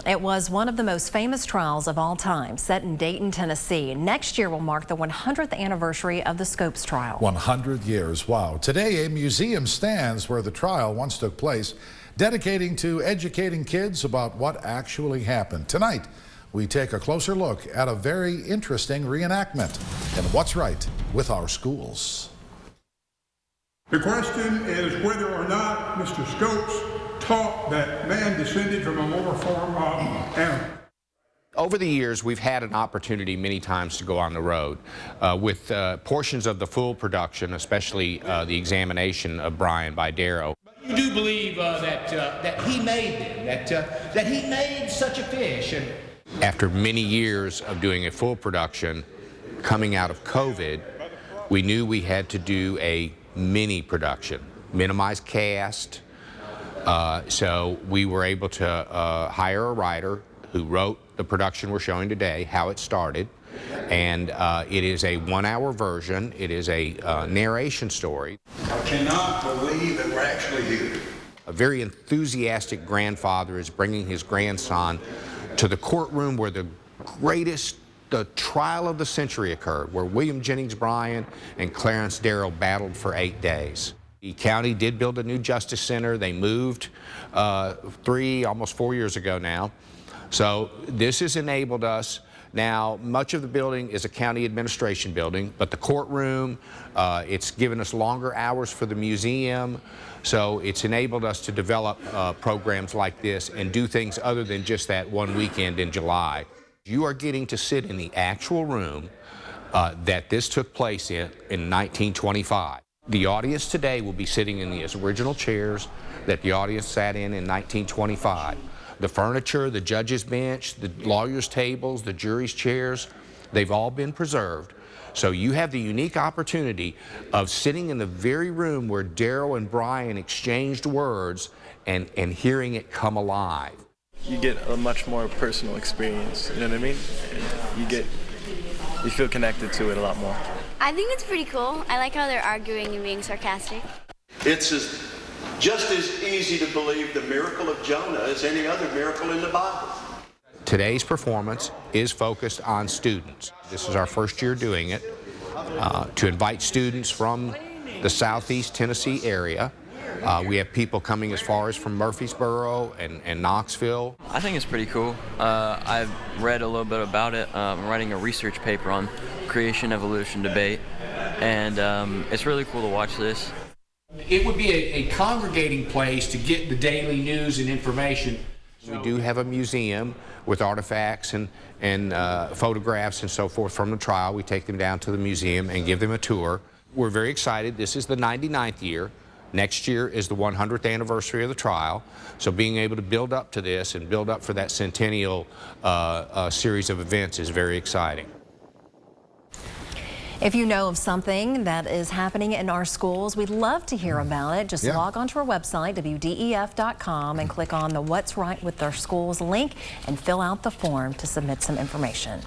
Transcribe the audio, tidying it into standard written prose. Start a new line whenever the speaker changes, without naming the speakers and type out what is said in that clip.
It was one of the most famous trials of all time, set in Dayton, Tennessee. Next year will mark the 100th anniversary of the Scopes trial.
100 years, wow. Today, a museum stands where the trial once took place, dedicating to educating kids about what actually happened. Tonight, we take a closer look at a very interesting reenactment in What's Right with Our Schools.
The question is whether or not Mr. Scopes taught that man descended from a lower form of animal.
Over the years, we've had an opportunity many times to go on the road with portions of the full production, especially the examination of Brian by Darrow.
You do believe that he made them, that he made such a fish. And
after many years of doing a full production, coming out of COVID, we knew we had to do a mini production, minimize cast. So we were able to hire a writer who wrote the production we're showing today, how it started, and it is a 1-hour version. It is a narration story.
I cannot believe that we're actually here.
A very enthusiastic grandfather is bringing his grandson to the courtroom where the trial of the century occurred, where William Jennings Bryan and Clarence Darrow battled for 8 days. The county did build a new justice center. They moved almost 4 years ago now. So this has enabled us. Now, much of the building is a county administration building, but the courtroom, it's given us longer hours for the museum. So it's enabled us to develop programs like this and do things other than just that one weekend in July. You are getting to sit in the actual room that this took place in 1925. The audience today will be sitting in the original chairs that the audience sat in 1925. The furniture, the judge's bench, the lawyer's tables, the jury's chairs, they've all been preserved. So you have the unique opportunity of sitting in the very room where Darrow and Brian exchanged words and hearing it come alive.
You get a much more personal experience, you know what I mean? You feel connected to it a lot more.
I think it's pretty cool. I like how they're arguing and being sarcastic.
It's just as easy to believe the miracle of Jonah as any other miracle in the Bible.
Today's performance is focused on students. This is our first year doing it, to invite students from the southeast Tennessee area. We have people coming as far as from Murfreesboro and Knoxville.
I think it's pretty cool. I've read a little bit about it. I'm writing a research paper on creation-evolution debate, and it's really cool to watch this.
it would be a congregating place to get the daily news and information.
We do have a museum with artifacts and photographs and so forth from the trial. We take them down to the museum and give them a tour. We're very excited. This is the 99th year. Next year is the 100th anniversary of the trial. So being able to build up to this and build up for that centennial series of events is very exciting.
If you know of something that is happening in our schools, we'd love to hear about it. Just log onto our website, WDEF.com, and click on the What's Right with Our Schools link and fill out the form to submit some information.